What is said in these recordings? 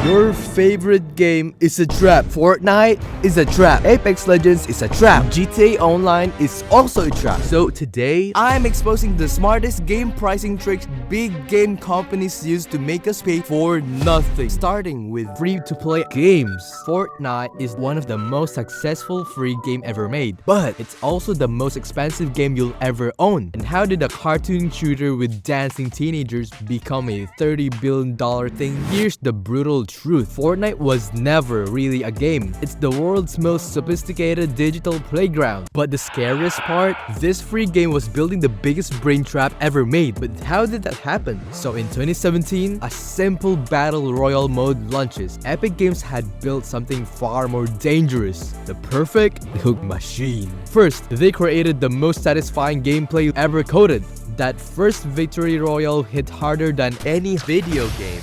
Your favorite game is a trap. Fortnite is a trap. Apex Legends is a trap. GTA Online is also a trap. So today, I'm exposing the smartest game pricing tricks big game companies use to make us pay for nothing. Starting with free-to-play games. Fortnite is one of the most successful free game ever made, but it's also the most expensive game you'll ever own. And how did a cartoon shooter with dancing teenagers become a $30 billion thing? Here's the brutal truth. Fortnite was never really a game. It's the world's most sophisticated digital playground. But the scariest part, this free game was building the biggest brain trap ever made. But how did that happen? So in 2017, a simple battle royale mode launches. Epic Games had built something far more dangerous, the perfect hook machine. First, they created the most satisfying gameplay ever coded. That first victory royale hit harder than any video game.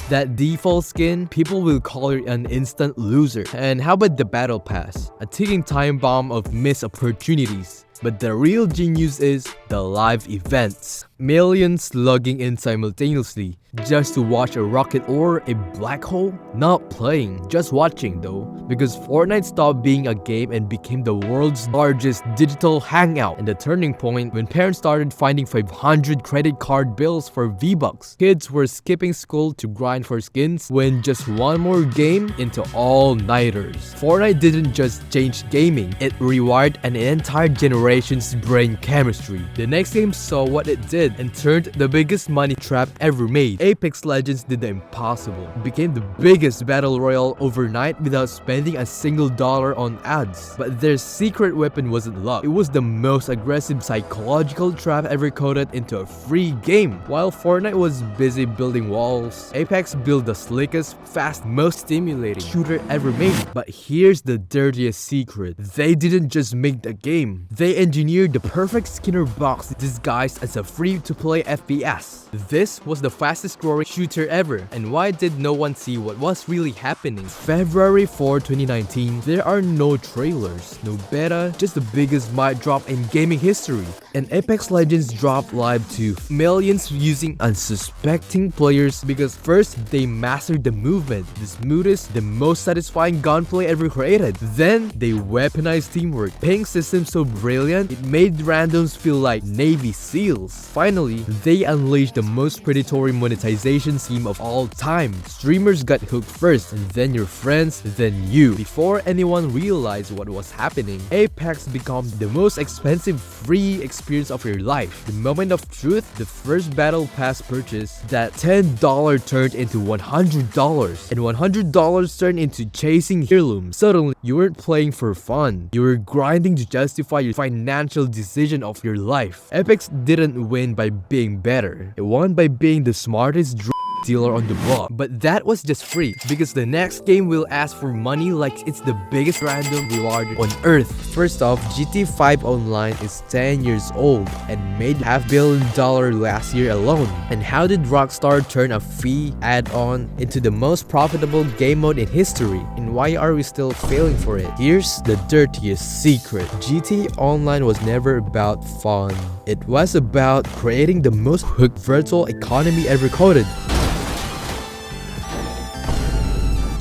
That default skin, people will call you an instant loser. And how about the battle pass? A ticking time bomb of missed opportunities. But the real genius is the live events. Millions logging in simultaneously just to watch a rocket or a black hole? Not playing, just watching though. Because Fortnite stopped being a game and became the world's largest digital hangout. And the turning point when parents started finding 500 credit card bills for V-Bucks. Kids were skipping school to grind for skins, when just one more game into all-nighters. Fortnite didn't just change gaming, it rewired an entire generation's brain chemistry. The next game saw what it did and turned the biggest money trap ever made. Apex Legends did the impossible. It became the biggest battle royale overnight without spending a single dollar on ads. But their secret weapon wasn't luck. It was the most aggressive psychological trap ever coded into a free game. While Fortnite was busy building walls, Apex built the slickest, fast, most stimulating shooter ever made. But here's the dirtiest secret. They didn't just make the game. They engineered the perfect Skinner box disguised as a free-to-play FPS. This was the fastest growing shooter ever. And why did no one see what was really happening? February 4, 2019, there are no trailers, no beta, just the biggest mic drop in gaming history. And Apex Legends dropped live to millions using unsuspecting players because first they mastered the movement, the smoothest, the most satisfying gunplay ever created. Then they weaponized teamwork, ping system so brilliant it made randoms feel like Navy SEALs. Finally, they unleashed the most predatory monetization scheme of all time. Streamers got hooked first, and then your friends, then you. Before anyone realized what was happening, Apex became the most expensive free experience of your life. The moment of truth, the first battle pass purchase, that $10 turned into $100, and $100 turned into chasing heirlooms. Suddenly, you weren't playing for fun. You were grinding to justify your financial decision of your life. Apex didn't win by being better. It won by being the smartest dealer on the block. But that was just free, because the next game will ask for money like it's the biggest random reward on earth. First off, GTA 5 Online is 10 years old and made $500 million last year alone. And how did Rockstar turn a free add-on into the most profitable game mode in history? And why are we still failing for it? Here's the dirtiest secret. GTA Online was never about fun. It was about creating the most hooked virtual economy ever coded.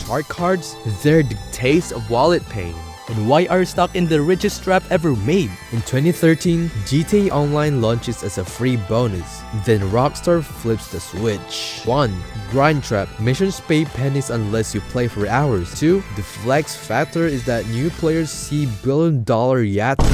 Chart cards, they're the taste of wallet pain. And why are stuck in the richest trap ever made? In 2013, GTA Online launches as a free bonus. Then Rockstar flips the switch. 1. Grind trap. Missions pay pennies unless you play for hours. 2. The flex factor is that new players see billion-dollar yachts.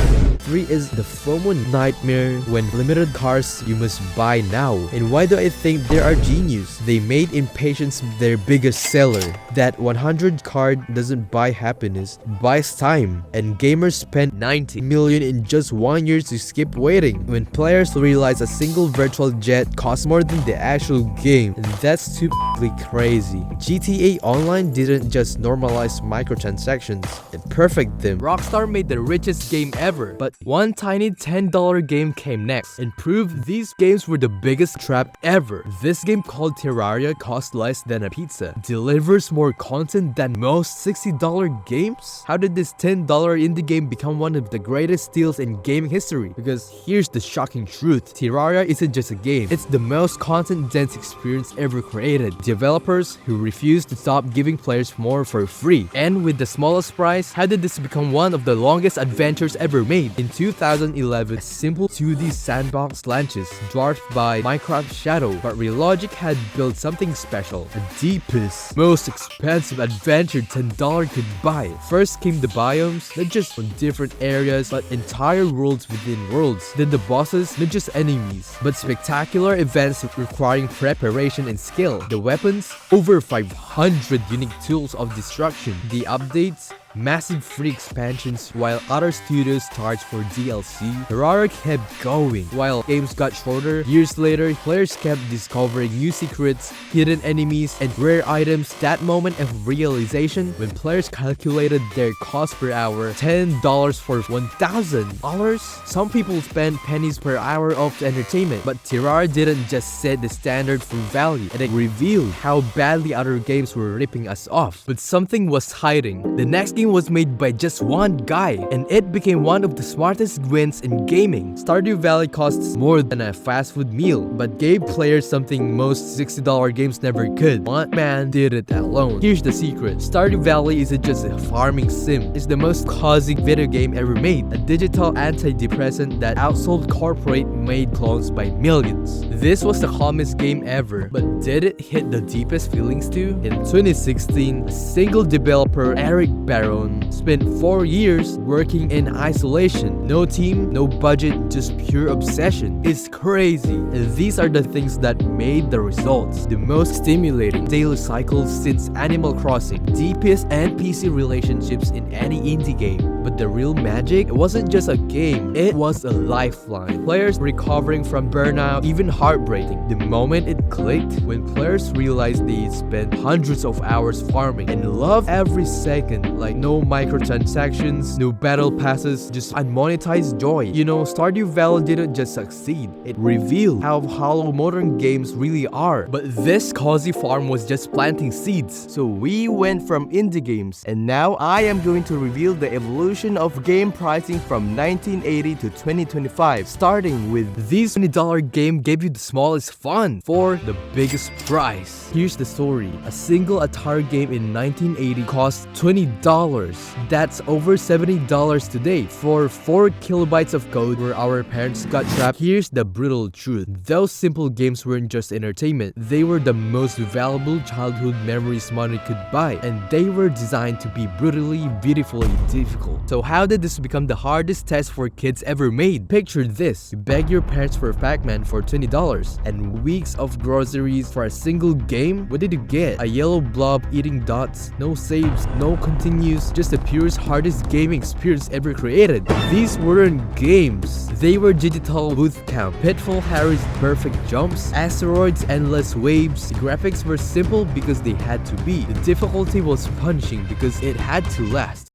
3 is the FOMO nightmare when limited cars you must buy now. And why do I think they are genius? They made impatience their biggest seller. That 100 card doesn't buy happiness, buys time. And gamers spend 90 million in just 1 year to skip waiting. When players realize a single virtual jet costs more than the actual game, and that's stupidly crazy. GTA Online didn't just normalize microtransactions, it perfected them. Rockstar made the richest game ever, but one tiny $10 game came next and proved these games were the biggest trap ever. This game called Terraria costs less than a pizza, delivers more content than most $60 games. How did this this $10 indie game become one of the greatest steals in gaming history. Because here's the shocking truth. Terraria isn't just a game. It's the most content-dense experience ever created. Developers who refuse to stop giving players more for free. And with the smallest price, how did this become one of the longest adventures ever made? In 2011, a simple 2D sandbox launches, dwarfed by Minecraft Shadow. But Relogic had built something special. The deepest, most expensive adventure $10 could buy. First came the biomes, not just from different areas, but entire worlds within worlds. Then the bosses, not just enemies, but spectacular events requiring preparation and skill. The weapons, over 500 unique tools of destruction. The updates, massive free expansions while other studios charged for DLC. Terraria kept going. While games got shorter, years later, players kept discovering new secrets, hidden enemies, and rare items. That moment of realization, when players calculated their cost per hour, $10 for $1,000. Some people spend pennies per hour of entertainment, but Terraria didn't just set the standard for value, and it revealed how badly other games were ripping us off. But something was hiding. The next game was made by just one guy, and it became one of the smartest wins in gaming. Stardew Valley costs more than a fast food meal, but gave players something most $60 games never could. One man did it alone. Here's the secret. Stardew Valley isn't just a farming sim. It's the most cozy video game ever made. A digital anti-depressant that outsold corporate-made clones by millions. This was the calmest game ever, but did it hit the deepest feelings too? In 2016, a single developer, Eric Barron, spent 4 years working in isolation. No team, no budget, just pure obsession. It's crazy. And these are the things that made the results. The most stimulating daily cycles since Animal Crossing. Deepest NPC relationships in any indie game. But the real magic, it wasn't just a game, it was a lifeline. Players recovering from burnout, even heartbreaking. The moment it clicked, when players realized they spent hundreds of hours farming and loved every second, like no microtransactions, no battle passes, just unmonetized joy. You know, Stardew Valley didn't just succeed, it revealed how hollow modern games really are. But this cozy farm was just planting seeds. So we went from indie games, and now I am going to reveal the evolution of game pricing from 1980 to 2025, starting with this $20 game gave you the smallest fun for the biggest price. Here's the story. A single Atari game in 1980 cost $20. That's over $70 today for 4 kilobytes of code where our parents got trapped. Here's the brutal truth. Those simple games weren't just entertainment. They were the most valuable childhood memories money could buy, and they were designed to be brutally, beautifully difficult. So how did this become the hardest test for kids ever made? Picture this. You beg your parents for Pac-Man for $20 and weeks of groceries for a single game? What did you get? A yellow blob eating dots, no saves, no continues, just the purest, hardest gaming experience ever created. These weren't games. They were digital boot camp. Pitfall Harry's perfect jumps, asteroids, endless waves. The graphics were simple because they had to be. The difficulty was punishing because it had to last.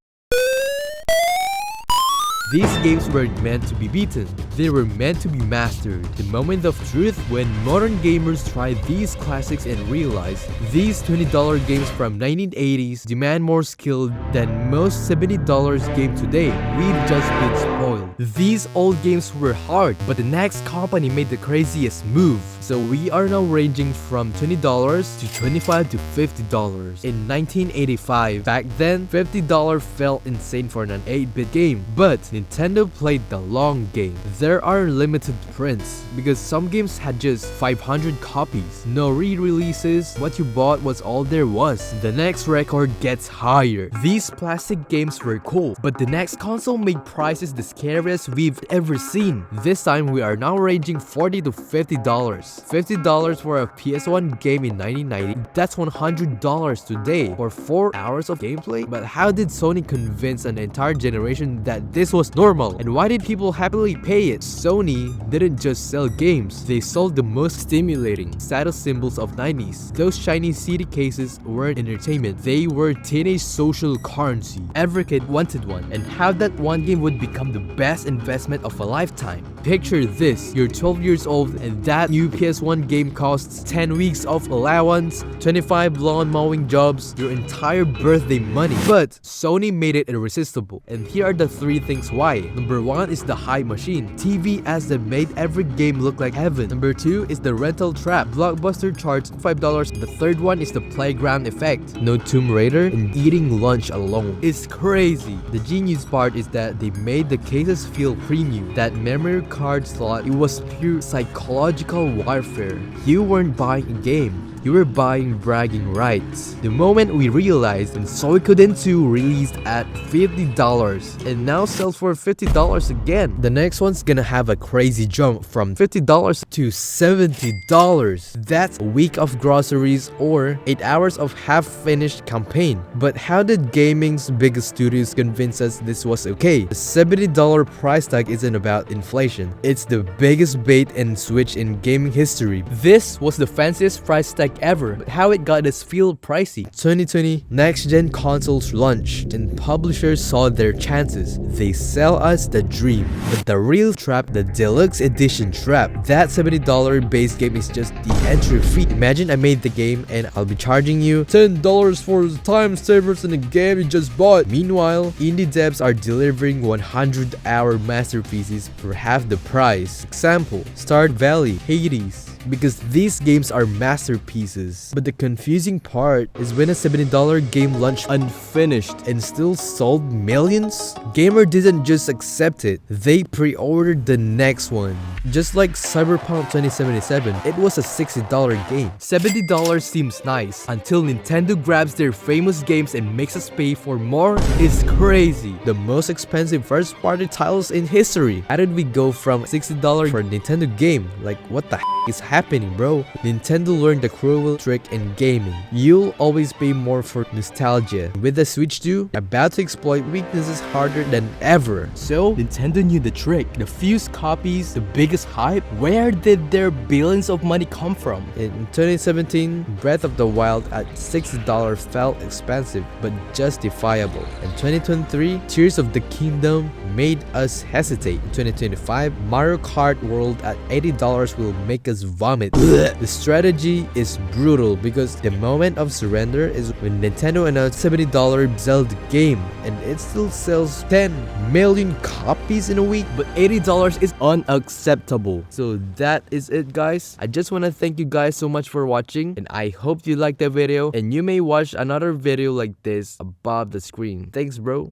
These games weren't meant to be beaten, they were meant to be mastered. The moment of truth when modern gamers try these classics and realize these $20 games from 1980s demand more skill than most $70 game today. We've just been spoiled. These old games were hard, but the next company made the craziest move. So we are now ranging from $20 to $25 to $50. In 1985, back then, $50 felt insane for an 8-bit game, but Nintendo played the long game. There are limited prints because some games had just 500 copies. No re-releases, what you bought was all there was. The next record gets higher. These plastic games were cool, but the next console made prices the scariest we've ever seen. This time we are now ranging $40 to $50. $50 for a PS1 game in 1990, that's $100 today for 4 hours of gameplay. But how did Sony convince an entire generation that this was was normal. And why did people happily pay it? Sony didn't just sell games, they sold the most stimulating status symbols of 90s. Those shiny CD cases weren't entertainment, they were teenage social currency. Every kid wanted one, and how that one game would become the best investment of a lifetime. Picture this, you're 12 years old and that new PS1 game costs 10 weeks of allowance, 25 lawn mowing jobs, your entire birthday money. But Sony made it irresistible, and here are the 3 things why. Number 1 is the hype machine. TV ads that made every game look like heaven. Number 2 is the rental trap. Blockbuster charged $5. The third one is the playground effect. No Tomb Raider and eating lunch alone. It's crazy. The genius part is that they made the cases feel premium. That memory card slot, it was pure psychological warfare. You weren't buying a game, you were buying bragging rights. The moment we realized when Suikoden 2 released at $50 and now sells for $50 again. The next one's gonna have a crazy jump from $50 to $70. That's a week of groceries or 8 hours of half-finished campaign. But how did gaming's biggest studios convince us this was okay? The $70 price tag isn't about inflation. It's the biggest bait and switch in gaming history. This was the fanciest price tag ever, but how it got us feel pricey. 2020, next-gen consoles launched and publishers saw their chances. They sell us the dream, but the real trap, the deluxe edition trap. That $70 base game is just the entry fee. Imagine I made the game and I'll be charging you $10 for the time savers in the game you just bought. Meanwhile, indie devs are delivering 100-hour masterpieces for half the price. Example, Stardew Valley, Hades. Because these games are masterpieces. But the confusing part is when a $70 game launched unfinished and still sold millions, gamer didn't just accept it, they pre-ordered the next one. Just like Cyberpunk 2077, it was a $60 game. $70 seems nice until Nintendo grabs their famous games and makes us pay for more. It's crazy. The most expensive first-party titles in history. How did we go from $60 for a Nintendo game? Like, what the is happening, bro? Nintendo learned the cruel trick in gaming. You'll always pay more for nostalgia. With the Switch 2, about to exploit weaknesses harder than ever. So, Nintendo knew the trick. The fewest copies, the biggest hype. Where did their billions of money come from? In 2017, Breath of the Wild at $60 felt expensive, but justifiable. In 2023, Tears of the Kingdom made us hesitate. In 2025, Mario Kart World at $80 will make us vomit. The strategy is brutal because the moment of surrender is when Nintendo announced $70 Zelda game and it still sells 10 million copies in a week, but $80 is unacceptable. So that is it, guys. I just want to thank you guys so much for watching, and I hope you liked the video, and you may watch another video like this above the screen. Thanks, bro.